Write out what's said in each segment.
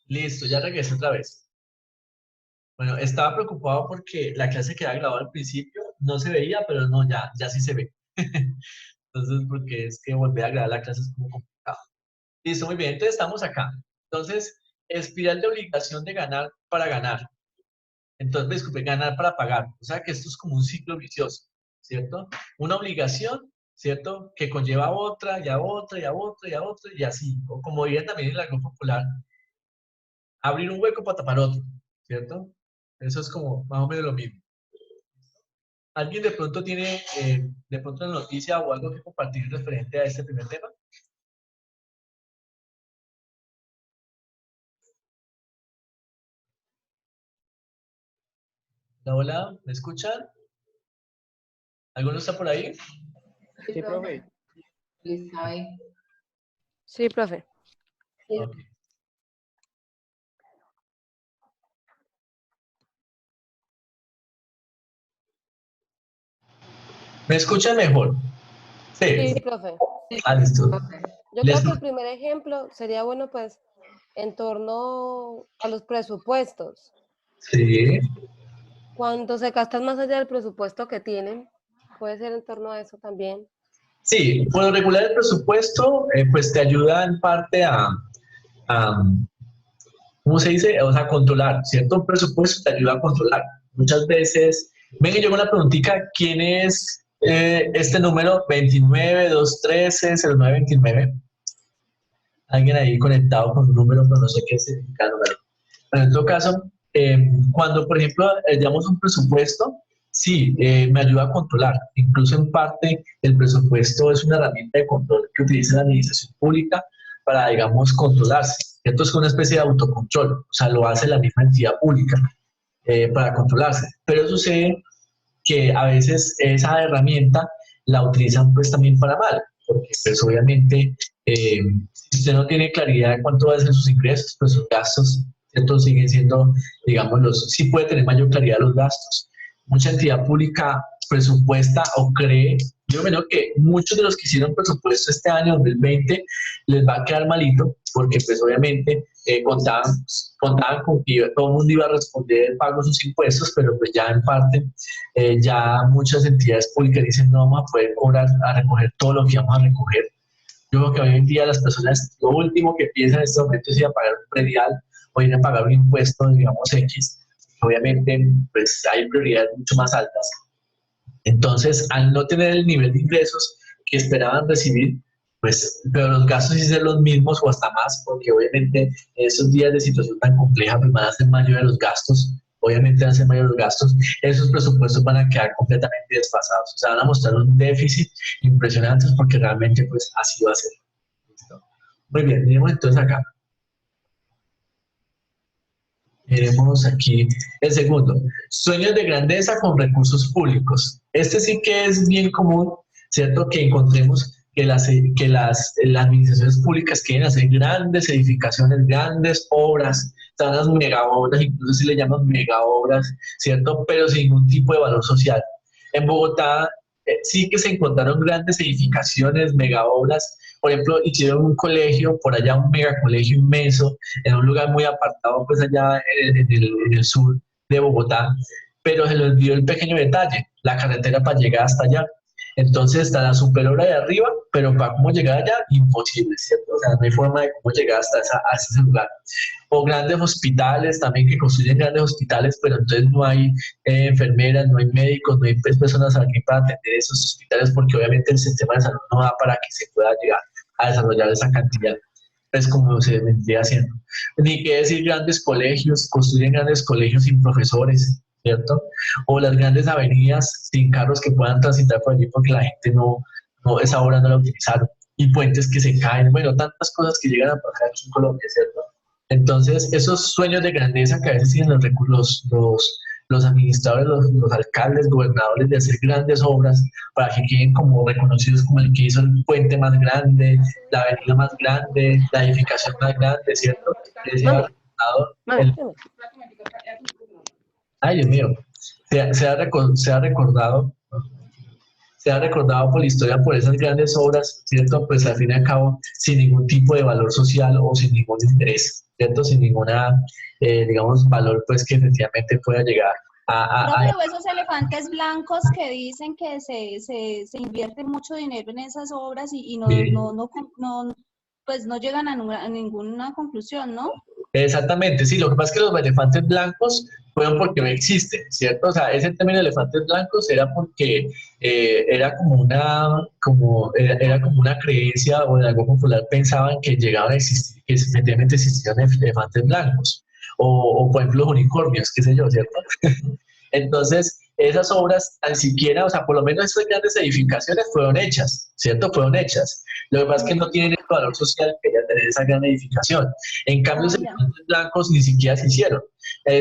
Listo, ya regresé otra vez. Bueno, estaba preocupado porque la clase que había grabado al principio no se veía, pero no, ya sí se ve. Entonces, porque es que volver a grabar la clase es como complicado. Listo, muy bien, entonces estamos acá. Entonces, espiral de obligación de ganar para ganar. Entonces, disculpe, ganar para pagar. O sea que esto es como un ciclo vicioso, ¿cierto? Una obligación, ¿cierto? Que conlleva a otra, y a otra, y a otra, y a otra, y así. O como dirían también en la Grupo Popular, abrir un hueco para tapar otro, ¿cierto? Eso es como más o menos lo mismo. ¿Alguien de pronto tiene de pronto una noticia o algo que compartir referente a este primer tema? Hola, hola, ¿me escuchan? ¿Alguno está por ahí? Sí, profe. Sí, profe. Ok. ¿Me escuchan mejor? Sí. Sí, profe. Ah, listo. Yo Les- creo que el primer ejemplo sería bueno, pues, en torno a los presupuestos. Sí. Cuando se gastan más allá del presupuesto que tienen, puede ser en torno a eso también. Sí, por lo regular el presupuesto pues te ayuda en parte a, ¿cómo se dice? O sea, a controlar, ¿cierto? Un presupuesto te ayuda a controlar. Muchas veces, venga, yo con una preguntita, ¿quién es este número 29-213-0929? Alguien ahí conectado con un número, pero no sé qué significa el número. Pero en todo caso, cuando, por ejemplo, damos un presupuesto, sí, me ayuda a controlar. Incluso en parte, el presupuesto es una herramienta de control que utiliza la administración pública para, digamos, controlarse. Esto es una especie de autocontrol, o sea, lo hace la misma entidad pública para controlarse. Pero sucede que a veces esa herramienta la utilizan pues también para mal, porque pues obviamente si usted no tiene claridad de cuánto va a ser sus ingresos, pues sus gastos, ¿cierto? Siguen siendo, digamos, sí puede tener mayor claridad los gastos. Mucha entidad pública presupuesta o cree, yo creo que muchos de los que hicieron presupuesto este año 2020 les va a quedar malito, porque pues obviamente contaban con que todo el mundo iba a responder el pago de sus impuestos, pero pues ya en parte ya muchas entidades públicas dicen no vamos a poder cobrar, a recoger todo lo que vamos a recoger. Yo creo que hoy en día las personas, lo último que piensan en este momento es ir a pagar un predial o ir a pagar un impuesto, digamos, X. Obviamente, pues hay prioridades mucho más altas. Entonces, al no tener el nivel de ingresos que esperaban recibir, pues, pero los gastos sí ser los mismos o hasta más, porque obviamente en esos días de situación tan compleja, pues van a ser mayores los gastos, obviamente van a ser mayores los gastos, esos presupuestos van a quedar completamente desfasados, o sea, van a mostrar un déficit impresionante porque realmente, pues, así va a ser. ¿Listo? Muy bien, miremos entonces acá. Miremos aquí el segundo. Sueños de grandeza con recursos públicos. Este sí que es bien común, ¿cierto? Que encontremos que las administraciones públicas quieren hacer grandes edificaciones, grandes obras, están las mega obras, incluso se le llaman mega obras, ¿cierto? Pero sin ningún tipo de valor social. En Bogotá sí que se encontraron grandes edificaciones, mega obras. Por ejemplo, hicieron un colegio, por allá un mega colegio inmenso, en un lugar muy apartado, pues allá en el sur de Bogotá, pero se le olvidó el pequeño detalle, la carretera para llegar hasta allá. Entonces está la superobra de arriba, pero para cómo llegar allá, imposible, ¿cierto? O sea, no hay forma de cómo llegar hasta ese lugar. O grandes hospitales también que construyen grandes hospitales, pero entonces no hay enfermeras, no hay médicos, no hay pues, personas aquí para atender esos hospitales porque obviamente el sistema de salud no da para que se pueda llegar a desarrollar esa cantidad, pues como se vendría haciendo. Ni qué decir grandes colegios, construyen grandes colegios sin profesores, ¿cierto? O las grandes avenidas sin carros que puedan transitar por allí porque la gente esa obra no la utilizaron. Y puentes que se caen, bueno, tantas cosas que llegan a pasar aquí en Colombia, ¿cierto? Entonces, esos sueños de grandeza que a veces tienen los administradores, los alcaldes, gobernadores de hacer grandes obras para que queden como reconocidos como el que hizo el puente más grande, la avenida más grande, la edificación más grande, ¿cierto? Que se ha Mami, recordado mami, dime. ay, Dios mío, se ha recordado sea recordado por la historia por esas grandes obras, ¿cierto? Pues al fin y al cabo, sin ningún tipo de valor social o sin ningún interés, ¿cierto? Sin ninguna, digamos, valor, pues que efectivamente pueda llegar Profe, o esos elefantes blancos que dicen que se invierte mucho dinero en esas obras y pues no llegan a ninguna conclusión, ¿no? Exactamente, sí, lo que pasa es que los elefantes blancos fueron porque no existen, ¿cierto? O sea, ese término de elefantes blancos era porque era como era como una creencia o en algo popular pensaban que llegaban a existir, que efectivamente existían elefantes blancos, o por ejemplo los unicornios, qué sé yo, ¿cierto? Entonces, esas obras tan siquiera, o sea, por lo menos esas grandes edificaciones fueron hechas, ¿cierto? Fueron hechas. Lo que pasa es que no tienen el valor social que quería tener esa gran edificación. En cambio, los elefantes blancos ni siquiera se hicieron.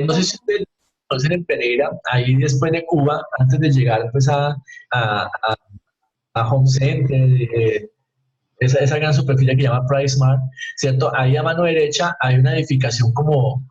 No sé si ustedes conocen en Pereira, ahí después de Cuba, antes de llegar pues a, a Home Center, esa gran superficie que se llama PriceSmart, ¿cierto? Ahí a mano derecha hay una edificación como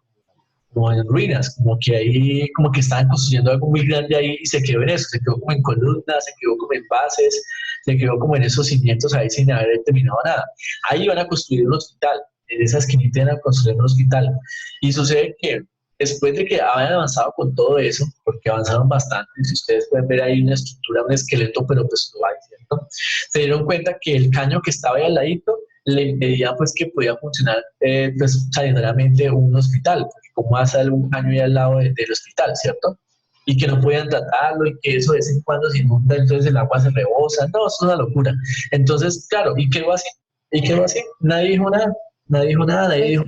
en ruinas, como que ahí, como que estaban construyendo algo muy grande ahí y se quedó en eso, se quedó como en columnas, se quedó como en bases, se quedó como en esos cimientos ahí sin haber terminado nada. Ahí iban a construir un hospital, en esa esquinita iban a construir un hospital. Y sucede que después de que habían avanzado con todo eso, porque avanzaron bastante, si ustedes pueden ver ahí una estructura, un esqueleto, pero pues no hay, ¿cierto? Se dieron cuenta que el caño que estaba ahí al ladito le impedía pues que podía funcionar pues sanitariamente un hospital, porque como va a salir un caño ahí al lado del hospital, ¿cierto? Y que no podían tratarlo y que eso de vez en cuando se inunda, entonces el agua se rebosa, no, eso es una locura. Entonces, claro, ¿y quedó así? ¿Y quedó así? Nadie dijo nada, nadie dijo nada, nadie dijo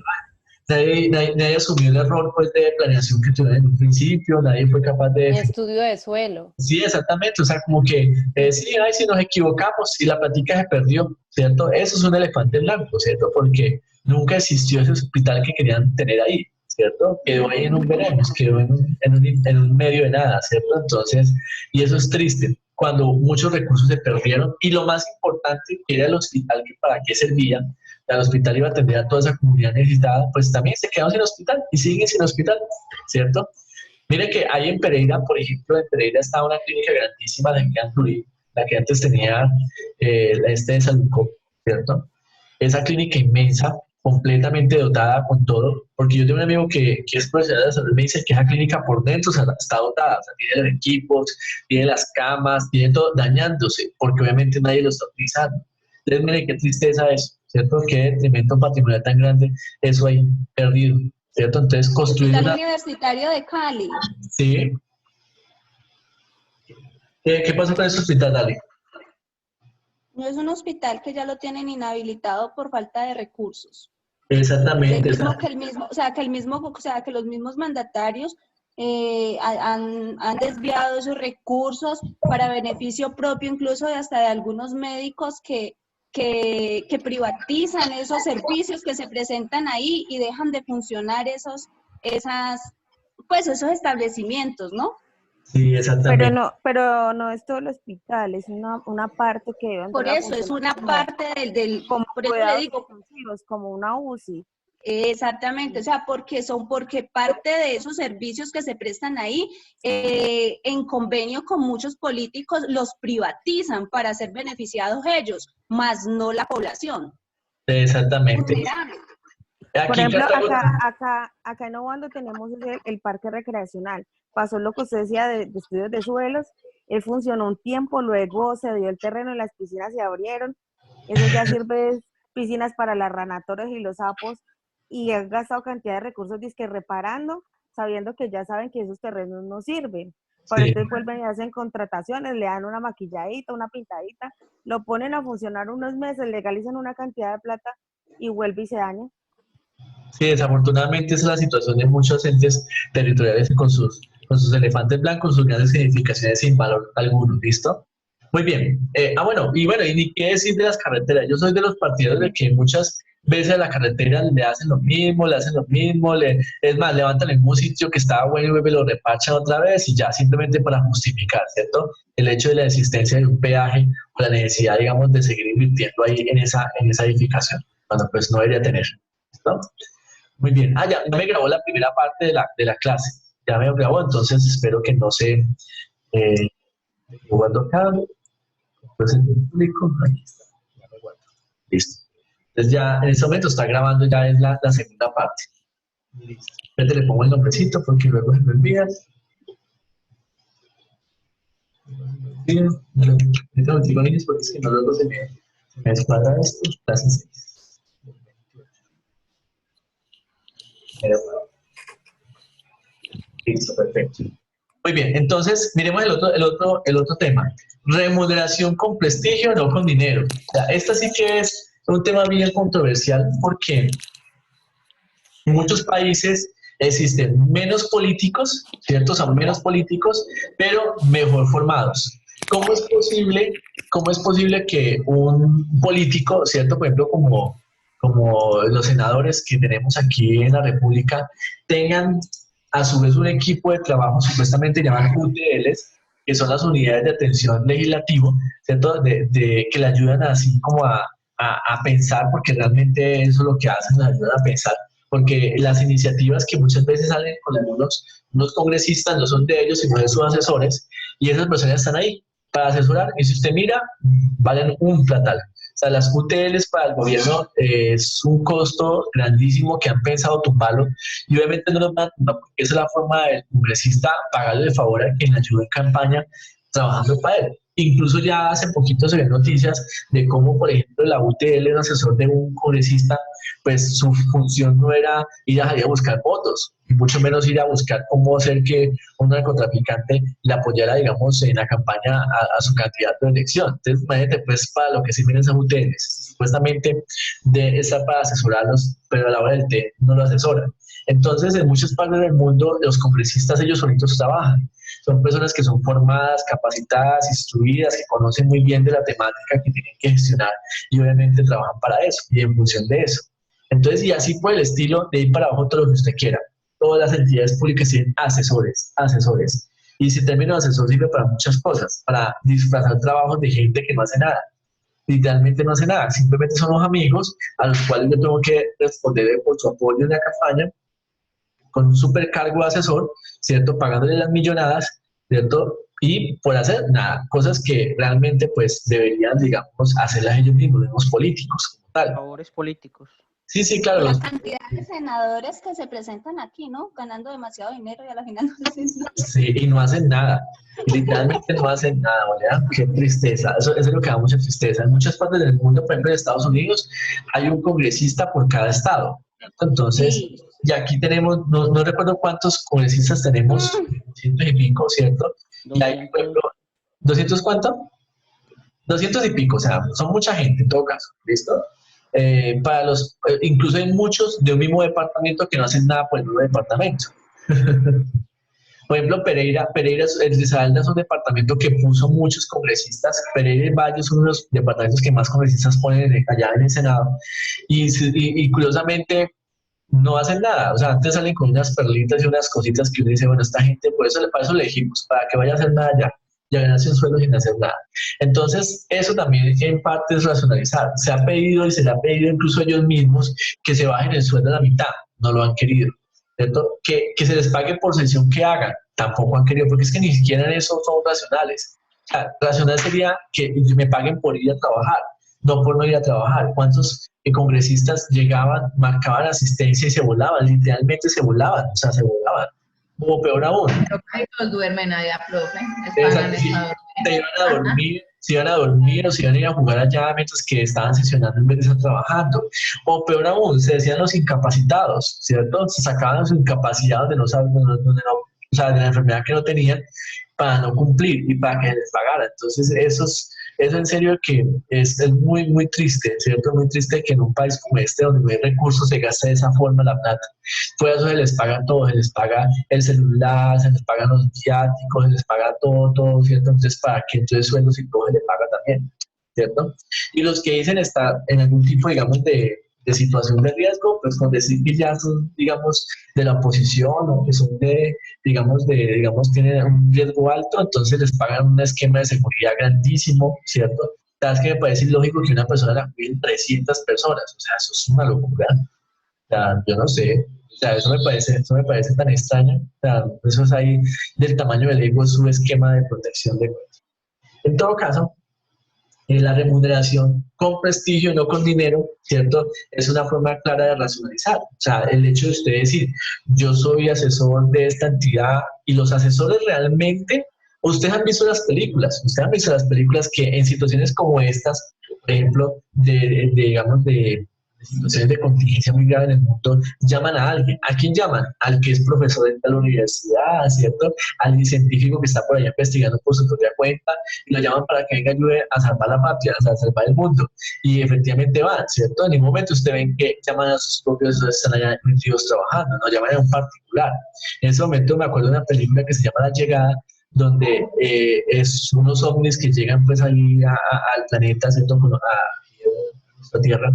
nadie asumió el error pues, de planeación que tuvieron en un principio, nadie fue capaz de... Estudio de suelo. Sí, exactamente, o sea, como que, sí, ay, si nos equivocamos, si la plática se perdió, ¿cierto? Eso es un elefante blanco, ¿cierto? Porque nunca existió ese hospital que querían tener ahí, ¿cierto? Quedó ahí en un veremos, quedó en un medio de nada, ¿cierto? Entonces, y eso es triste, cuando muchos recursos se perdieron, y lo más importante, que era el hospital, que para qué servía, el hospital iba a atender a toda esa comunidad necesitada, pues también se quedaron sin hospital y siguen sin hospital, ¿cierto? Mire que hay en Pereira, por ejemplo, en Pereira está una clínica grandísima de Turín, la que antes tenía de Saluco, ¿cierto? Esa clínica inmensa, completamente dotada con todo, porque yo tengo un amigo que es profesional de salud, me dice que esa clínica por dentro, o sea, está dotada, o sea, tiene los equipos, tiene las camas, tiene todo dañándose, porque obviamente nadie lo está utilizando. Entonces, mire qué tristeza eso, ¿cierto? Qué detrimento patrimonial tan grande, eso ahí perdido, ¿cierto? Entonces, construir Hospital Universitario de Cali. Sí. ¿Qué pasa con ese hospital, Dale? No es un hospital que ya lo tienen inhabilitado por falta de recursos. Exactamente. Que los mismos mandatarios han desviado esos recursos para beneficio propio, incluso hasta de algunos médicos que privatizan esos servicios que se presentan ahí y dejan de funcionar esos establecimientos, ¿no? Sí, exactamente. Pero no es todo el hospital, es una parte que debe Por eso es una parte como por eso le cuidados digo, intensivos, como una UCI. exactamente, o sea, porque parte de esos servicios que se prestan ahí, en convenio con muchos políticos, los privatizan para ser beneficiados ellos, más no la población. Exactamente. Por ejemplo, acá en Obando tenemos el parque recreacional. Pasó lo que usted decía de estudios de suelos, él funcionó un tiempo, luego se dio el terreno y las piscinas se abrieron. Eso ya sirve piscinas para las ranatorias y los sapos, y han gastado cantidad de recursos disque reparando, sabiendo que ya saben que esos terrenos no sirven. Por Sí. entonces vuelven y hacen contrataciones, le dan una maquilladita, una pintadita, lo ponen a funcionar unos meses, legalizan una cantidad de plata y vuelve y se daña. Sí, desafortunadamente esa es la situación de muchos entes territoriales con sus elefantes blancos, sus grandes edificaciones sin valor alguno, ¿listo? Muy bien. Y ni qué decir de las carreteras. Yo soy de los partidarios de que muchas veces a la carretera le hacen lo mismo, es más, levantan el mismo sitio que estaba bueno y luego lo repachan otra vez y ya simplemente para justificar, ¿cierto? El hecho de la existencia de un peaje o la necesidad, digamos, de seguir invirtiendo ahí en esa edificación, cuando pues no debería tener, ¿no? Muy bien. Ya me grabó la primera parte de la clase. Ya me grabó, entonces espero que no se... jugando acá. Entonces, público, aquí está. Ya lo guardo. Listo. Entonces ya en este momento está grabando, ya es la segunda parte. Listo. Entonces le pongo el nombrecito porque luego se me olvida. No digo niños porque es que no luego se me descuadra esto. Clase 6. Listo, perfecto. Muy bien, entonces miremos el otro tema. Remuneración con prestigio, no con dinero. O sea, esta sí que es un tema bien controversial porque en muchos países existen menos políticos, ¿cierto? Son menos políticos, pero mejor formados. ¿Cómo es posible que un político, ¿cierto? Por ejemplo, como los senadores que tenemos aquí en la República, tengan a su vez un equipo de trabajo supuestamente llamado UTLs, que son las unidades de atención legislativo, ¿cierto? Que le ayudan así como a pensar, porque realmente eso es lo que hacen, les ayudan a pensar, porque las iniciativas que muchas veces salen con unos congresistas no son de ellos, sino de sus asesores, y esas personas están ahí para asesorar, y si usted mira, valen un platal. O sea, las UTLs para el gobierno es un costo grandísimo que han pensado tumbarlo y obviamente no lo van a tumbar porque esa es la forma del congresista pagarle de favor a quien le ayude en campaña trabajando para él. Incluso ya hace poquito se ven noticias de cómo, por ejemplo, la UTL, el asesor de un congresista, pues su función no era ir a buscar votos, y mucho menos ir a buscar cómo hacer que un narcotraficante le apoyara, digamos, en la campaña a su candidato de elección. Entonces, imagínate, pues, para lo que sirven esas UTLs. Supuestamente de estar para asesorarlos, pero a la hora del té no lo asesoran. Entonces, en muchas partes del mundo, los congresistas ellos solitos trabajan. Son personas que son formadas, capacitadas, instruidas, que conocen muy bien de la temática que tienen que gestionar y obviamente trabajan para eso y en función de eso. Entonces, y así por el estilo, de ir para abajo todo lo que usted quiera. Todas las entidades públicas tienen asesores. Y ese término de asesor sirve para muchas cosas, para disfrazar trabajos de gente que no hace nada. Literalmente no hace nada, simplemente son los amigos a los cuales yo tengo que responder por su apoyo en la campaña, con un supercargo de asesor, ¿cierto? Pagándole las millonadas, ¿cierto? Y por hacer nada, cosas que realmente pues deberían, digamos, hacerlas ellos mismos, los políticos, como tal. Favores políticos. Sí, sí, claro. La cantidad de senadores que se presentan aquí, ¿no? Ganando demasiado dinero y a la final no hacen nada. Sí, y no hacen nada. Literalmente no hacen nada, ¿verdad? Qué tristeza. Eso es lo que da mucha tristeza. En muchas partes del mundo, por ejemplo en Estados Unidos, hay un congresista por cada estado. Entonces, Sí. y aquí tenemos, no recuerdo cuántos congresistas tenemos, 200 y pico, ¿cierto? Y hay, por ejemplo, ¿200 cuánto? 200 y pico, o sea, son mucha gente en todo caso, ¿listo? Incluso hay muchos de un mismo departamento que no hacen nada por el mismo departamento. Por ejemplo, Pereira, el Risaralda es un departamento que puso muchos congresistas. Pereira y Valle son uno de los departamentos que más congresistas ponen allá en el Senado. Y curiosamente no hacen nada. O sea, antes salen con unas perlitas y unas cositas que uno dice, bueno, esta gente, para eso le elegimos, para que vaya a hacer nada allá. Y a ganarse un sueldo sin hacer nada. Entonces, eso también en parte es racionalizar. Se ha pedido y se le ha pedido incluso a ellos mismos que se bajen el sueldo a la mitad. No lo han querido. ¿Cierto? Que se les pague por sesión que hagan, tampoco han querido, porque es que ni siquiera en eso son racionales. O sea, racional sería que me paguen por ir a trabajar, no por no ir a trabajar. ¿Cuántos congresistas llegaban, marcaban asistencia y se volaban? Literalmente se volaban, o sea, se volaban. O peor aún. Pero casi todos duermen allá, profe. Se iban a dormir o se iban a ir a jugar allá mientras que estaban sesionando en vez de estar trabajando. O peor aún, se decían los incapacitados, ¿cierto? Se sacaban los incapacitados de no saber, o sea, de la enfermedad que no tenían para no cumplir y para que les pagaran. Entonces, eso en serio que es muy, muy triste, ¿cierto? Muy triste que en un país como este, donde no hay recursos, se gaste de esa forma la plata. Por eso se les paga todo, se les paga el celular, se les pagan los viáticos, se les paga todo, ¿cierto? Entonces, ¿para qué? Entonces, sueldos y todo se les paga también, ¿cierto? Y los que dicen estar en algún tipo, digamos, de situación de riesgo, pues con decir que ya son, digamos, de la oposición o que son digamos, tienen un riesgo alto, entonces les pagan un esquema de seguridad grandísimo, ¿cierto? ¿Sabes que me parece ilógico que una persona la cuiden 300 personas? O sea, eso es una locura. O sea, yo no sé. O sea, eso me parece tan extraño. O sea, eso es ahí del tamaño del ego, es su esquema de protección de cuentas. En todo caso, La remuneración con prestigio, no con dinero, ¿cierto? Es una forma clara de racionalizar. O sea, el hecho de usted decir, yo soy asesor de esta entidad y los asesores realmente, ustedes han visto las películas que en situaciones como estas, por ejemplo, digamos, de situaciones de contingencia muy grave en el mundo, llaman a alguien. ¿A quién llaman? Al que es profesor de tal universidad, ¿cierto? Al científico que está por allá investigando por su propia cuenta, y lo llaman para que venga y ayude a salvar la patria, a salvar el mundo. Y efectivamente van, ¿cierto? En ningún momento usted ven que llaman a sus propios, están allá metidos trabajando, no llaman a un particular. En ese momento me acuerdo de una película que se llama La Llegada, donde es unos ovnis que llegan pues ahí al planeta, ¿cierto? Nuestra Tierra,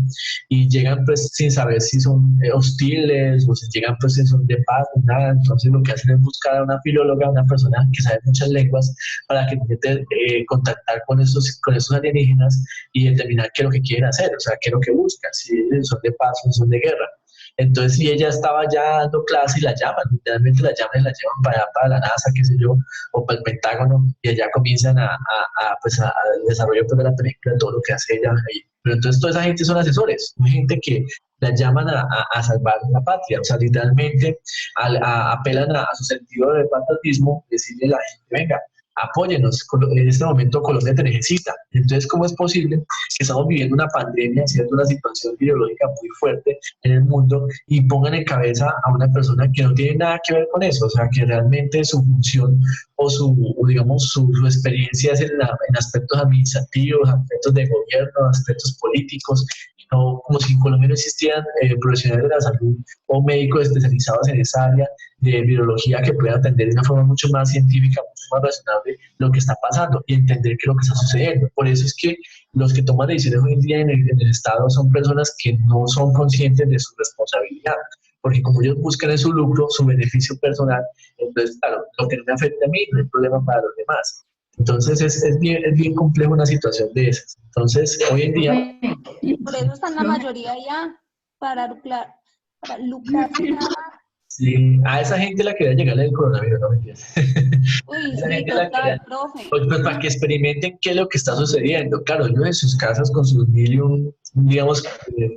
y llegan pues sin saber si son hostiles o si llegan pues si son de paz o nada. Entonces lo que hacen es buscar a una filóloga, una persona que sabe muchas lenguas, para que intente contactar con esos alienígenas y determinar qué es lo que quieren hacer, o sea, qué es lo que buscan, si son de paz o son de guerra. Entonces, si ella estaba ya dando clase y la llaman, literalmente la llaman y la llevan para la NASA, qué sé yo, o para el Pentágono, y allá comienzan pues, a desarrollo pues, de la película, todo lo que hace ella ahí. Pero entonces toda esa gente son asesores, hay gente que la llaman a salvar la patria, o sea, literalmente apelan a su sentido de patriotismo, decirle a la gente, venga, apóyenos, en este momento Colombia te necesita. Entonces, ¿cómo es posible que estamos viviendo una pandemia, ¿cierto? Una situación ideológica muy fuerte en el mundo y pongan en cabeza a una persona que no tiene nada que ver con eso? O sea, que realmente su función o digamos, su experiencia es en aspectos administrativos, aspectos de gobierno, aspectos políticos, no, como si en Colombia no existieran profesionales de la salud o médicos especializados en esa área de virología que puedan atender de una forma mucho más científica, mucho más razonable lo que está pasando y entender qué es lo que está sucediendo. Por eso es que los que toman decisiones hoy en día en el Estado son personas que no son conscientes de su responsabilidad, porque como ellos buscan en su lucro, su beneficio personal, entonces, claro, lo que no me afecta a mí no hay problema para los demás. Entonces es bien complejo una situación de esas. Entonces, hoy en día... Por eso están la mayoría ya, para lucrarse nada más. Sí, a esa gente la quería llegarle el coronavirus, no me entiendes. Uy, Esa sí, gente la quería, total, profe. pues, para que experimenten qué es lo que está sucediendo. Claro, ellos en sus casas con sus mil y un, digamos,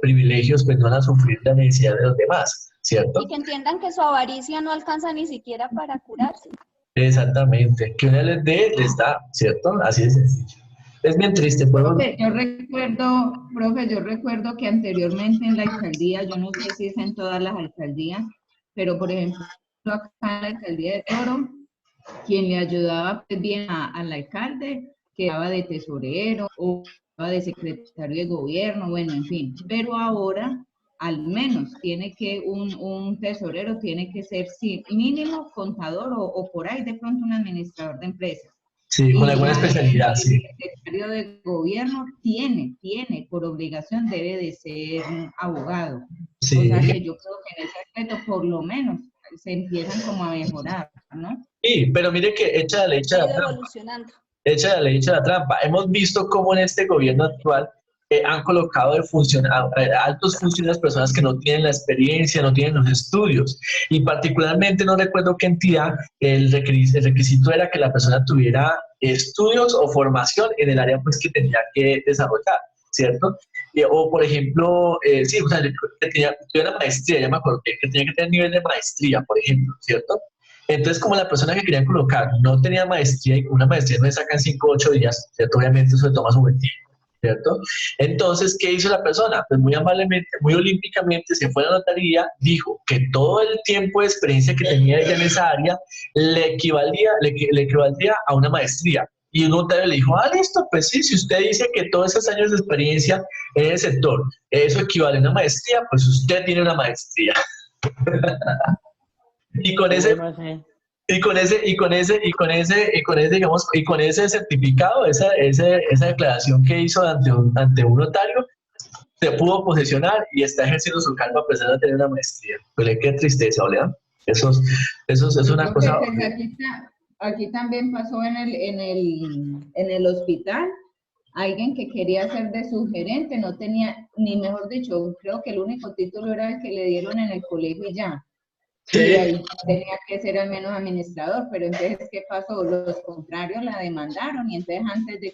privilegios, pues no van a sufrir la necesidad de los demás, ¿cierto? Y que entiendan que su avaricia no alcanza ni siquiera para curarse. Exactamente. Que una les dé, les da, ¿cierto? Así de sencillo. Es bien triste, podemos... Profe, yo recuerdo que anteriormente en la alcaldía, yo no sé si es en todas las alcaldías, pero por ejemplo, acá en la alcaldía de Toro, quien le ayudaba pues, bien al alcalde, quedaba de tesorero o de secretario de gobierno, bueno, en fin. Pero ahora, al menos, tiene que un tesorero tiene que ser sí, mínimo contador o por ahí de pronto un administrador de empresas. Sí, con Y alguna ya especialidad, sí. el secretario de gobierno tiene, por obligación debe de ser abogado. Sí. O sea que yo creo que en ese aspecto por lo menos se empiezan como a mejorar, ¿no? Sí, pero mire que echa la ley, echa la trampa. Evolucionando. Echa la ley, echa la trampa. Hemos visto cómo en este gobierno actual han colocado altos funcionarios, personas que no tienen la experiencia, no tienen los estudios. Y particularmente no recuerdo qué entidad, el requisito era que la persona tuviera estudios o formación en el área pues, que tenía que desarrollar, ¿cierto? O por ejemplo, sí, o sea, que tuviera maestría, ya me acuerdo, que tenía que tener nivel de maestría, por ejemplo, ¿cierto? Entonces, como la persona que querían colocar no tenía maestría, y una maestría no se saca en 5 o 8 días, ¿cierto? Obviamente eso le toma su buen tiempo, ¿cierto? Entonces, ¿qué hizo la persona? Pues muy amablemente, muy olímpicamente, se fue a la notaría, dijo que todo el tiempo de experiencia que tenía ella en esa área le equivaldría a una maestría. Y un notario le dijo, listo, pues sí, si usted dice que todos esos años de experiencia en el sector, eso equivale a una maestría, pues usted tiene una maestría. Y con ese, digamos, y con ese certificado, esa declaración que hizo ante un notario, se pudo posesionar y está ejerciendo su cargo a pesar de tener una maestría. Pues qué tristeza, ¿verdad? Eso es una cosa. Aquí también pasó en el hospital. Alguien que quería ser de su gerente no tenía, ni mejor dicho, creo que el único título era el que le dieron en el colegio y ya. Sí. Y ahí tenía que ser al menos administrador, pero entonces, ¿qué pasó? Los contrarios la demandaron y entonces antes de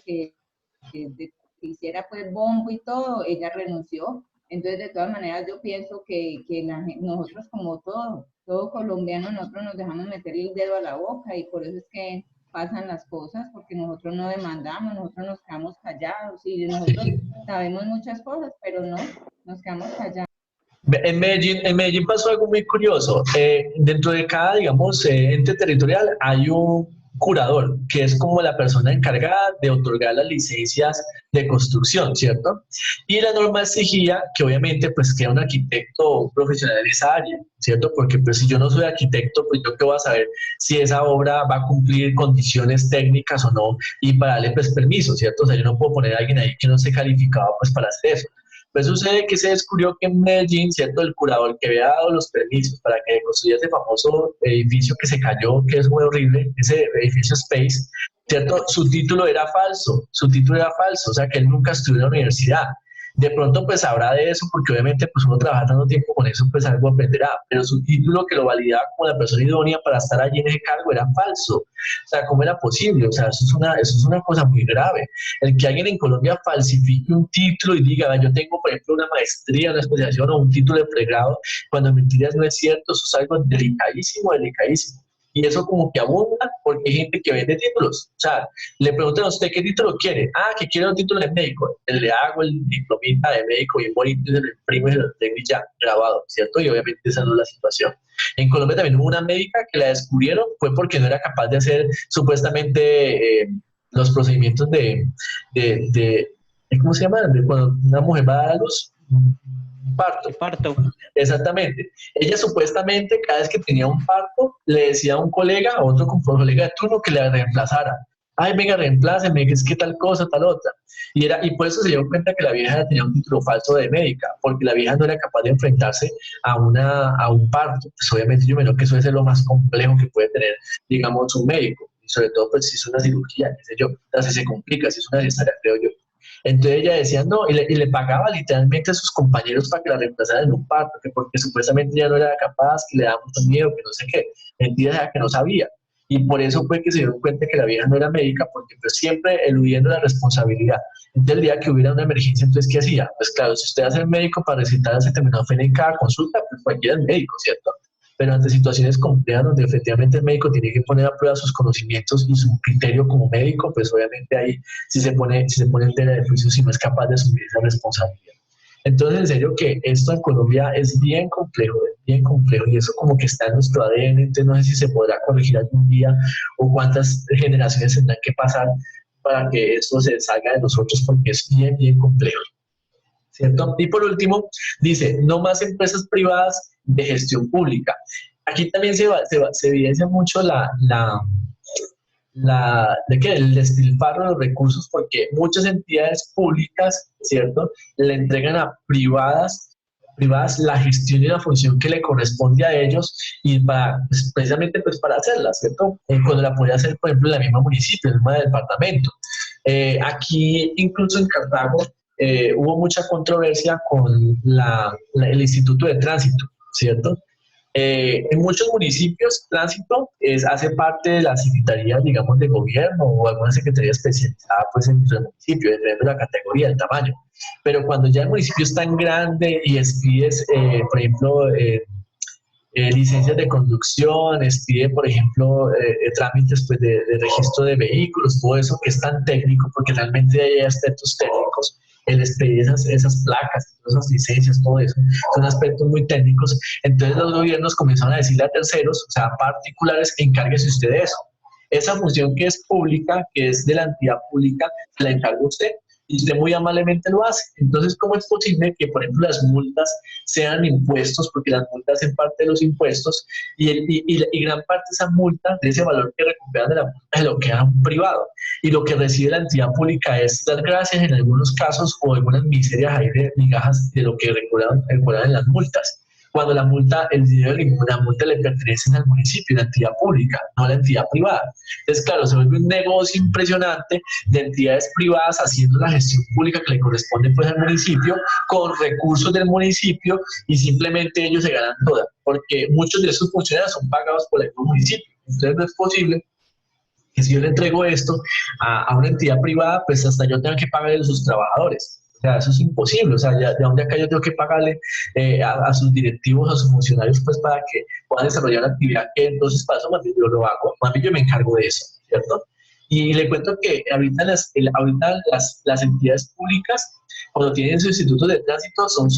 hiciera pues bombo y todo, ella renunció. Entonces, de todas maneras, yo pienso que nosotros como todo colombiano, nosotros nos dejamos meter el dedo a la boca y por eso es que pasan las cosas, porque nosotros no demandamos, nosotros nos quedamos callados y nosotros sabemos muchas cosas, pero no, nos quedamos callados. En Medellín pasó algo muy curioso. Dentro de cada, digamos, ente territorial hay un curador, que es como la persona encargada de otorgar las licencias de construcción, ¿cierto? Y la norma exigía que obviamente pues que un arquitecto profesional en esa área, ¿cierto? Porque pues si yo no soy arquitecto, pues yo qué voy a saber si esa obra va a cumplir condiciones técnicas o no y para darle pues permiso, ¿cierto? O sea, yo no puedo poner a alguien ahí que no esté calificado pues para hacer eso. Pues sucede que se descubrió que en Medellín, ¿cierto? El curador que había dado los permisos para que construya ese famoso edificio que se cayó, que es muy horrible, ese edificio Space, ¿cierto? Su título era falso, o sea que él nunca estudió en la universidad. De pronto pues sabrá de eso porque obviamente pues uno trabaja tanto tiempo con eso pues algo aprenderá, pero su título que lo validaba como la persona idónea para estar allí en ese cargo era falso. O sea, ¿cómo era posible? O sea, eso es una cosa muy grave. El que alguien en Colombia falsifique un título y diga, yo tengo por ejemplo una maestría, una especialización o un título de pregrado, cuando en mentiras no es cierto, eso es algo delicadísimo, delicadísimo. Y eso como que abunda porque hay gente que vende títulos. O sea, le preguntan a usted qué título quiere. Ah, que quiere un título de médico. Le hago el diplomita de médico bien bonito y se lo imprimo y se lo tengo ya grabado, ¿cierto? Y obviamente esa no es la situación. En Colombia también hubo una médica que la descubrieron, fue porque no era capaz de hacer supuestamente los procedimientos ¿cómo se llama? De cuando una mujer va a dar a luz. Parto. Exactamente. Ella supuestamente cada vez que tenía un parto le decía a un colega, a otro colega de turno que le reemplazara. Ay, venga, reempláceme, es que tal cosa, tal otra. Y por eso se dio cuenta que la vieja tenía un título falso de médica, porque la vieja no era capaz de enfrentarse a un parto. Pues obviamente yo me creo que eso es lo más complejo que puede tener, digamos, un médico. Y sobre todo, pues si es una cirugía, qué sé yo, si se complica, si es una cesárea, creo yo. Entonces ella decía no, y le pagaba literalmente a sus compañeros para que la reemplazaran en un parto, que porque supuestamente ya no era capaz, que le daba mucho miedo, que no sé qué. Mentira, era que no sabía. Y por eso fue que se dieron cuenta que la vieja no era médica, porque pues siempre eludiendo la responsabilidad. Entonces el día que hubiera una emergencia, entonces ¿qué hacía? Pues claro, si usted hace el médico para recetar acetaminofén en cada consulta, pues cualquiera es médico, ¿cierto? Pero ante situaciones complejas donde efectivamente el médico tiene que poner a prueba sus conocimientos y su criterio como médico, pues obviamente ahí si se pone en tela de juicio si no es capaz de asumir esa responsabilidad. Entonces, en serio que esto en Colombia es bien complejo y eso como que está en nuestro ADN, entonces no sé si se podrá corregir algún día o cuántas generaciones tendrán que pasar para que esto se salga de nosotros porque es bien complejo. ¿Cierto? Y por último, dice, no más empresas privadas de gestión pública. Aquí también se evidencia mucho el despilfarro de los recursos porque muchas entidades públicas, ¿cierto?, le entregan a privadas la gestión y la función que le corresponde a ellos y pues, precisamente pues, para hacerla, ¿cierto? Cuando la puede hacer, por ejemplo, en la misma municipio, en el mismo departamento. Aquí, incluso en Cartago, hubo mucha controversia con el Instituto de Tránsito, ¿cierto? En muchos municipios, tránsito hace parte de la secretaría, digamos, de gobierno o alguna secretaría especializada, pues, en el municipio, dependiendo de la categoría, del tamaño. Pero cuando ya el municipio es tan grande y expides, por ejemplo, licencias de conducción, expide, por ejemplo, trámites pues, de registro de vehículos, todo eso que es tan técnico, porque realmente hay aspectos técnicos, el expedir esas placas, esas licencias, todo eso, son aspectos muy técnicos. Entonces los gobiernos comenzaron a decirle a terceros, o sea, a particulares, encárguese usted de eso. Esa función que es pública, que es de la entidad pública, la encarga usted. Y usted muy amablemente lo hace. Entonces, ¿cómo es posible que, por ejemplo, las multas sean impuestos? Porque las multas hacen parte de los impuestos y gran parte de esa multa, de ese valor que recuperan de la multa, se lo queda a un privado. Y lo que recibe la entidad pública es dar gracias en algunos casos o algunas miserias ahí de migajas de lo que recuperan en las multas. Cuando el dinero de ninguna multa le pertenece al municipio, la entidad pública, no a la entidad privada. Entonces, claro, se vuelve un negocio impresionante de entidades privadas haciendo la gestión pública que le corresponde pues, al municipio, con recursos del municipio y simplemente ellos se ganan toda, porque muchos de esos funcionarios son pagados por el municipio. Entonces, no es posible que si yo le entrego esto a una entidad privada, pues hasta yo tengo que pagarle a sus trabajadores. O sea, eso es imposible. O sea, de donde acá yo tengo que pagarle a sus directivos, a sus funcionarios, pues para que puedan desarrollar la actividad que entonces para eso más bien yo lo hago. Más bien yo me encargo de eso, ¿cierto? Y le cuento que ahorita las entidades públicas, cuando tienen sus institutos de tránsito, son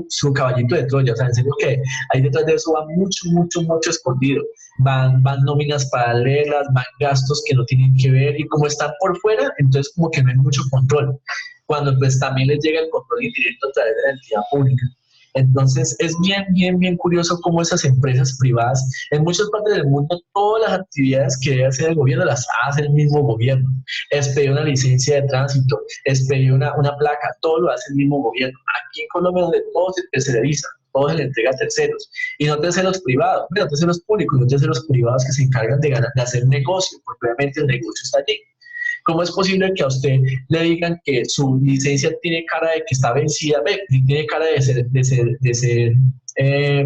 su caballito de Troya. O sea, en serio que ahí detrás de eso va mucho escondido. Van nóminas paralelas, van gastos que no tienen que ver, y como están por fuera, entonces como que no hay mucho control. Cuando pues también les llega el control indirecto a través de la entidad pública. Entonces es bien curioso cómo esas empresas privadas, en muchas partes del mundo, todas las actividades que debe hacer el gobierno las hace el mismo gobierno. Es pedir una licencia de tránsito, es pedir una placa, todo lo hace el mismo gobierno. Aquí en Colombia, donde todo se terceriza, todo se le entrega a terceros, y no terceros privados, no terceros públicos, no terceros privados que se encargan de hacer negocio, porque obviamente el negocio está allí. ¿Cómo es posible que a usted le digan que su licencia tiene cara de que está vencida, tiene cara de ser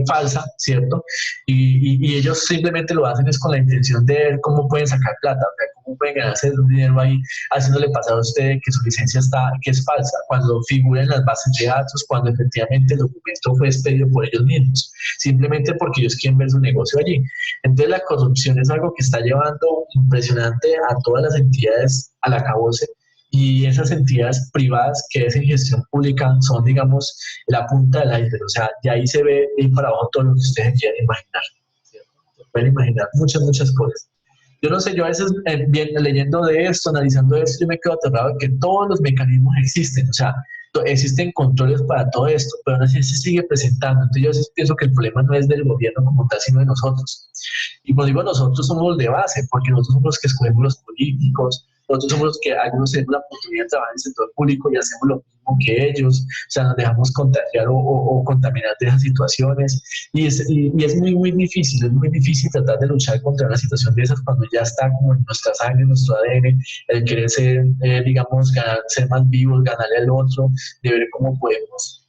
falsa, ¿cierto? Y ellos simplemente lo hacen es con la intención de ver cómo pueden sacar plata, o sea, cómo pueden ganarse dinero ahí, haciéndole pasar a usted que su licencia que es falsa, cuando figura en las bases de datos, cuando efectivamente el documento fue expedido por ellos mismos, simplemente porque ellos quieren ver su negocio allí. Entonces la corrupción es algo que está llevando impresionante a todas las entidades al acabose, y esas entidades privadas que es en gestión pública son, digamos, la punta del iceberg. O sea, de ahí se ve de ahí para abajo todo lo que ustedes quieran imaginar, ¿cierto? Se pueden imaginar muchas cosas. Yo no sé, yo a veces leyendo de esto, analizando esto, yo me quedo aterrado de que todos los mecanismos existen. O sea, existen controles para todo esto, pero aún así se sigue presentando. Entonces yo a veces pienso que el problema no es del gobierno como tal, sino de nosotros. Y como digo, nosotros somos los de base, porque nosotros somos los que escogemos los políticos, nosotros somos los que algunos tenemos la oportunidad de trabajar en el sector público y hacemos lo mismo que ellos. O sea, nos dejamos contagiar o contaminar de esas situaciones. Y es muy difícil tratar de luchar contra una situación de esas cuando ya está como en nuestra sangre, en nuestro ADN, el querer ser, digamos, ser más vivos, ganarle al otro, de ver cómo podemos,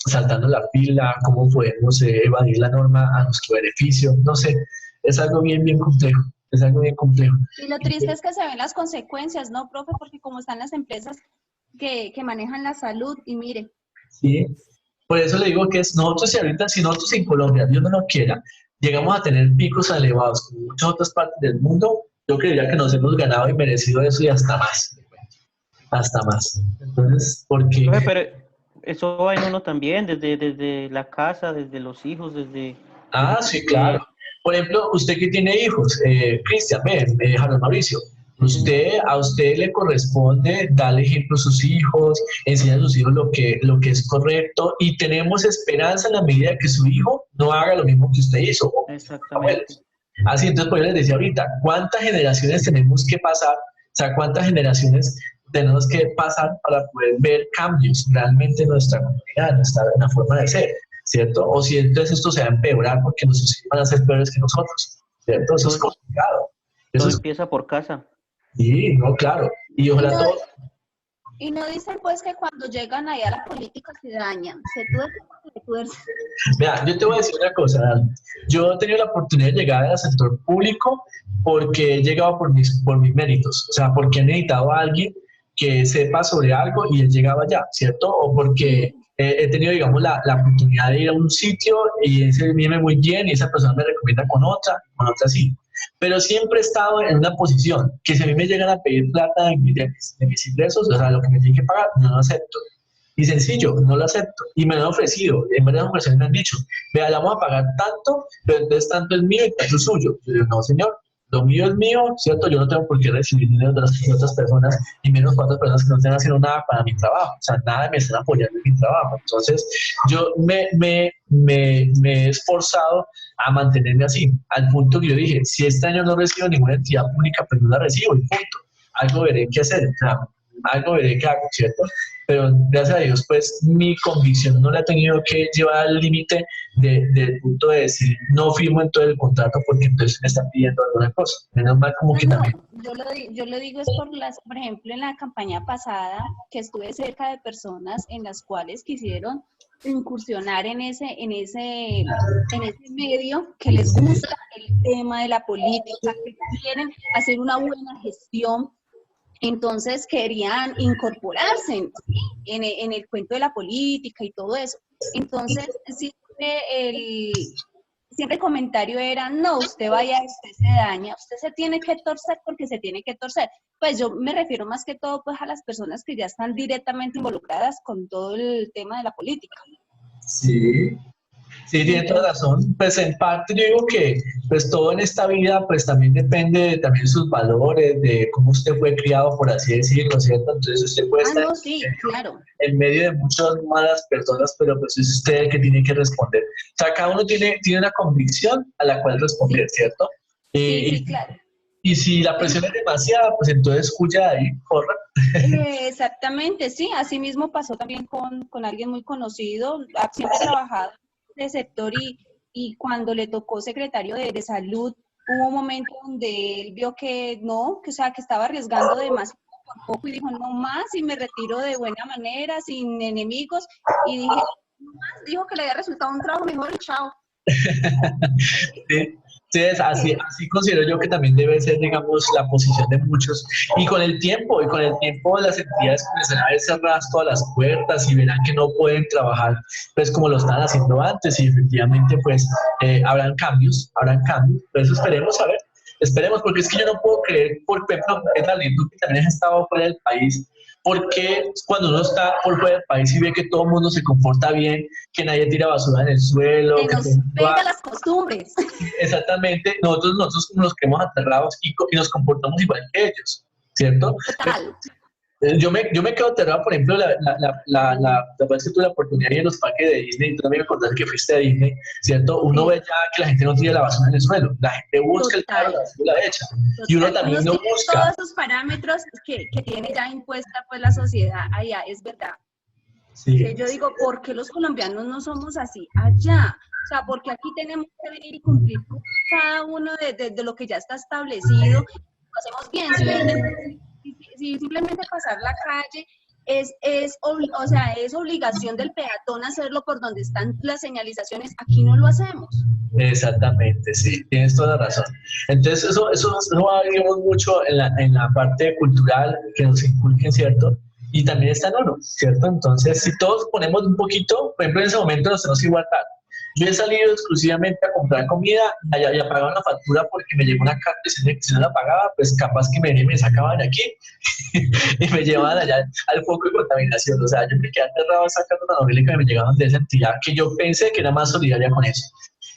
saltando la fila, cómo podemos evadir la norma a nuestro beneficio. No sé, es algo bien complejo. Es algo bien complejo. Y lo triste es que se ven las consecuencias, ¿no, profe? Porque como están las empresas que manejan la salud, y mire. Sí, por eso le digo que nosotros, si nosotros en Colombia, Dios no lo quiera, llegamos a tener picos elevados como muchas otras partes del mundo, yo creería que nos hemos ganado y merecido eso y hasta más. Hasta más. Entonces, porque... Pero eso va en uno también, desde la casa, desde los hijos, desde... Ah, sí, claro. Por ejemplo, usted que tiene hijos, Cristian, Javier Mauricio, a usted le corresponde darle ejemplo a sus hijos, enseñar a sus hijos lo que es correcto, y tenemos esperanza en la medida que su hijo no haga lo mismo que usted hizo. Exactamente. Así, entonces, pues yo les decía ahorita, ¿cuántas generaciones tenemos que pasar? O sea, ¿cuántas generaciones tenemos que pasar para poder ver cambios realmente en nuestra comunidad, en nuestra forma de ser? ¿Cierto? O si entonces esto se va a empeorar porque nuestros hijos van a ser peores que nosotros, ¿cierto? Eso es complicado. Todo empieza por casa. Sí, no, claro. Y ojalá todos... Y no dicen pues que cuando llegan ahí a la política se dañan, se tuercen. Mira, yo te voy a decir una cosa, Dan. Yo he tenido la oportunidad de llegar al sector público porque he llegado por mis méritos, o sea, porque he necesitado a alguien que sepa sobre algo y he llegado allá, ¿cierto? O porque he tenido, digamos, la oportunidad de ir a un sitio y ese viene muy bien y esa persona me recomienda con otra sí. Pero siempre he estado en una posición que si a mí me llegan a pedir plata de mis ingresos, o sea, lo que me tienen que pagar, no lo acepto. Y sencillo, no lo acepto. Y me lo han ofrecido, en varias ocasiones me han dicho, vea, le vamos a pagar tanto, pero entonces tanto es mío y tanto es suyo. Yo digo, no, señor, lo mío es mío, ¿cierto? Yo no tengo por qué recibir dinero de las otras personas, y menos para otras personas que no estén haciendo nada para mi trabajo. O sea, nada me están apoyando en mi trabajo. Entonces, yo me he esforzado a mantenerme así, al punto que yo dije, si este año no recibo ninguna entidad pública, pues no la recibo, y punto. Algo veré qué hacer, o sea, algo veré qué hago, ¿cierto? Pero gracias a Dios, pues mi convicción no la he tenido que llevar al límite del punto de decir, no firmo en todo el contrato porque entonces me están pidiendo alguna cosa. Menos mal como que también. Yo lo digo es por ejemplo, en la campaña pasada, que estuve cerca de personas en las cuales quisieron incursionar en ese medio, que les gusta tema de la política, que quieren hacer una buena gestión. Entonces querían incorporarse, ¿sí?, en el cuento de la política y todo eso. Entonces siempre el comentario era, no, usted vaya, usted se daña, usted se tiene que torcer porque se tiene que torcer. Pues yo me refiero más que todo pues a las personas que ya están directamente involucradas con todo el tema de la política. Sí. Sí, tiene toda razón. Pues en parte yo digo que pues todo en esta vida pues también depende de también sus valores, de cómo usted fue criado, por así decirlo, ¿cierto? Entonces usted puede estar No, sí, claro. en medio de muchas malas personas, pero pues es usted el que tiene que responder. O sea, cada uno tiene una convicción a la cual responder, ¿cierto? Sí, claro. Y si la presión es demasiada, pues entonces huya de ahí, corra. Exactamente, sí. Así mismo pasó también con alguien muy conocido. Siempre he trabajado de sector y cuando le tocó secretario de salud, hubo un momento donde él vio que no, que, o sea, que estaba arriesgando demasiado por poco y dijo, no más, y me retiro de buena manera, sin enemigos, y dije, no más, dijo que le había resultado un trabajo mejor y chao. Sí, sí, es así considero yo que también debe ser, digamos, la posición de muchos. Y con el tiempo las entidades comenzarán a ver cerradas todas las puertas y verán que no pueden trabajar pues como lo estaban haciendo antes y efectivamente pues habrán cambios, por eso esperemos, porque es que yo no puedo creer, por ejemplo, tú que también has estado fuera del país, porque cuando uno está por fuera del país y ve que todo el mundo se comporta bien, que nadie tira basura en el suelo, que nos pega las costumbres. Exactamente, nosotros nos quedamos aterrados y nos comportamos igual que ellos, ¿cierto? Total. Yo me quedo aterrado, por ejemplo, la vez que tuve la oportunidad de ir a los parques de Disney, y tú también me contaste que fuiste a Disney, ¿cierto? Uno ve ya que la gente no tira la basura en el suelo, la gente busca el carro, la basura la echa, y uno también no busca. Todos esos parámetros que tiene ya impuesta pues la sociedad allá, es verdad. Sí. Que yo digo, ¿por qué los colombianos no somos así allá? O sea, porque aquí tenemos que venir y cumplir con cada uno de lo que ya está establecido, lo hacemos bien, si simplemente pasar la calle es obligación del peatón hacerlo por donde están las señalizaciones, aquí no lo hacemos. Exactamente, sí, tienes toda la razón. Entonces eso no vemos mucho en la parte cultural que nos inculquen, ¿cierto? Y también está en oro, ¿cierto? Entonces, si todos ponemos un poquito, por ejemplo, en ese momento nos tenemos que guardar. Yo he salido exclusivamente a comprar comida y a pagar una factura porque me llegó una carta diciendo que si no la pagaba, pues capaz que me sacaban de aquí y me llevaban allá al foco de contaminación. O sea, yo me quedé aterrado sacando la novela que me llegaban de esa entidad que yo pensé que era más solidaria con eso.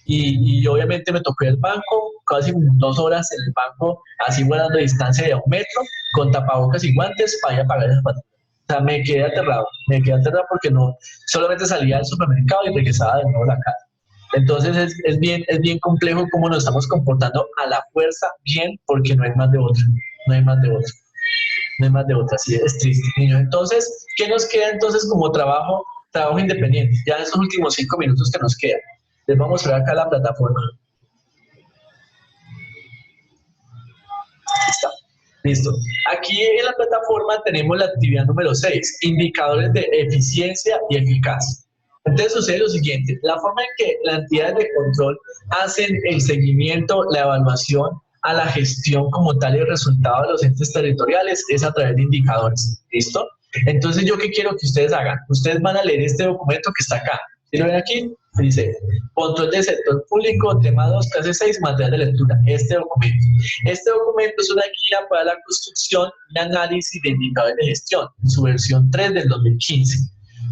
Y obviamente me tocó el banco, casi 2 horas en el banco, así guardando distancia de 1 metro, con tapabocas y guantes para ir a pagar esa factura. O sea, me quedé aterrado porque no, solamente salía al supermercado y regresaba de nuevo a la casa. Entonces es bien complejo cómo nos estamos comportando a la fuerza bien, porque no hay más de otra, así es triste, niño. Entonces, ¿qué nos queda entonces como trabajo independiente? Ya en estos últimos 5 minutos que nos quedan, les vamos a ver acá la plataforma. Está. Listo. Aquí en la plataforma tenemos la actividad número 6, indicadores de eficiencia y eficacia. Entonces sucede lo siguiente, la forma en que las entidades de control hacen el seguimiento, la evaluación a la gestión como tal y el resultado de los entes territoriales es a través de indicadores. ¿Listo? Entonces, ¿yo qué quiero que ustedes hagan? Ustedes van a leer este documento que está acá. ¿Sí lo ven aquí? Dice, control del sector público, tema 2, clase 6, material de lectura. Este documento es una guía para la construcción y análisis de indicadores de gestión, en su versión 3 del 2015.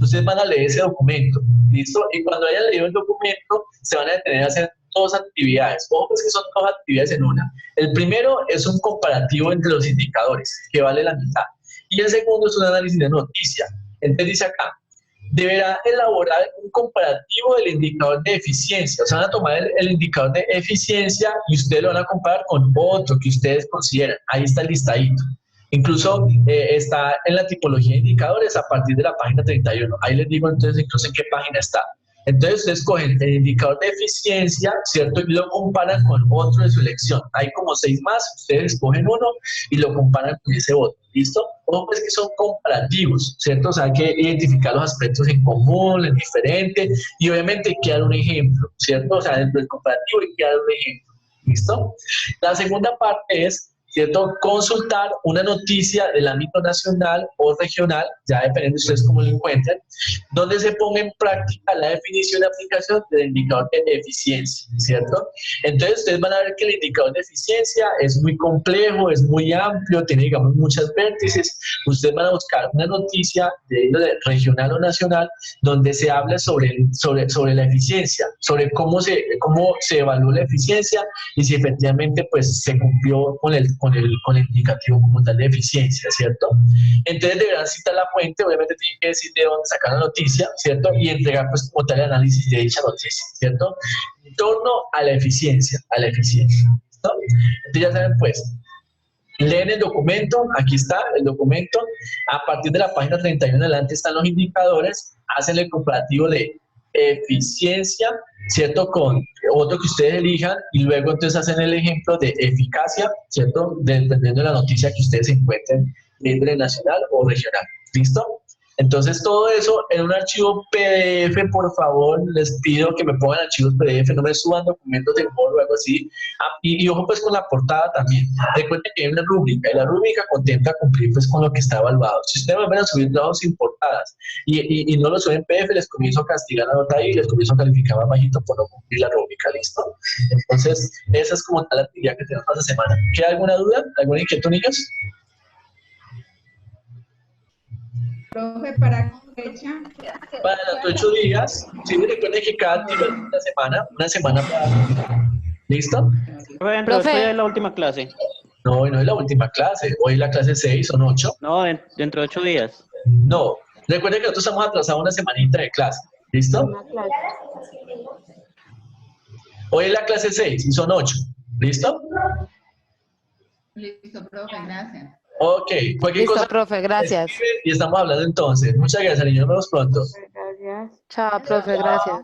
Ustedes van a leer ese documento, ¿listo? Y cuando hayan leído el documento, se van a detener a hacer 2 actividades. Ojo, pues que son 2 actividades en una. El primero es un comparativo entre los indicadores, que vale la mitad. Y el segundo es un análisis de noticia. Entonces dice acá, deberá elaborar un comparativo del indicador de eficiencia. O sea, van a tomar el indicador de eficiencia y ustedes lo van a comparar con otro que ustedes consideran. Ahí está el listadito. Incluso está en la tipología de indicadores a partir de la página 31. Ahí les digo entonces incluso en qué página está. Entonces ustedes cogen el indicador de eficiencia, ¿cierto? Y lo comparan con otro de su elección. Hay como 6 más, ustedes escogen uno y lo comparan con ese otro. ¿Listo? Ojo, pues que son comparativos, ¿cierto? O sea, hay que identificar los aspectos en común, en diferente, y obviamente hay que dar un ejemplo, ¿cierto? O sea, dentro del comparativo hay que dar un ejemplo. ¿Listo? La segunda parte es, ¿cierto?, consultar una noticia del ámbito nacional o regional, ya dependiendo de ustedes cómo lo encuentren, donde se ponga en práctica la definición y aplicación del indicador de eficiencia, ¿cierto? Entonces ustedes van a ver que el indicador de eficiencia es muy complejo, es muy amplio, tiene, digamos, muchas vértices. Ustedes van a buscar una noticia de regional o nacional donde se hable sobre la eficiencia, sobre cómo se evaluó la eficiencia y si efectivamente pues se cumplió con el indicativo como tal de eficiencia, ¿cierto? Entonces deberán citar la fuente, obviamente tienen que decir de dónde sacar la noticia, ¿cierto? Y entregar pues como tal el análisis de dicha noticia, ¿cierto? En torno a la eficiencia, ¿listo? Entonces ya saben pues, leen el documento, aquí está el documento, a partir de la página 31 en adelante están los indicadores, hacen el comparativo de eficiencia, ¿cierto?, con otro que ustedes elijan y luego entonces hacen el ejemplo de eficacia, ¿cierto?, dependiendo de la noticia que ustedes encuentren libre nacional o regional. ¿Listo? Entonces todo eso en un archivo PDF, por favor, les pido que me pongan archivos PDF, no me suban documentos de Word o algo así. Y ojo pues con la portada también. Recuerden que hay una rúbrica y la rúbrica contempla cumplir pues con lo que está evaluado. Si ustedes me van a subir trabajos sin portadas y no lo suben en PDF, les comienzo a castigar la nota ahí y les comienzo a calificar más bajito por no cumplir la rúbrica, ¿listo? Entonces esa es como tal la actividad que tenemos esta semana. ¿Queda alguna duda? ¿Alguna inquietud, niños? Profe, ¿para qué fecha? Para los 8 días, sí, recuerden que cada actividad es una semana para... ¿Listo? Profe, dentro de 8 días es la última clase. No, no es la última clase, hoy es la clase 6, son 8. No, dentro de 8 días. No, recuerden que nosotros estamos atrasados una semanita de clase, ¿listo? Hoy es la clase 6 y son 8, ¿listo? Listo, profe, gracias. Ok, cualquier Listo, cosa... profe, gracias. Y estamos hablando entonces. Muchas gracias, niños, nos vemos pronto. Chao, profe, gracias.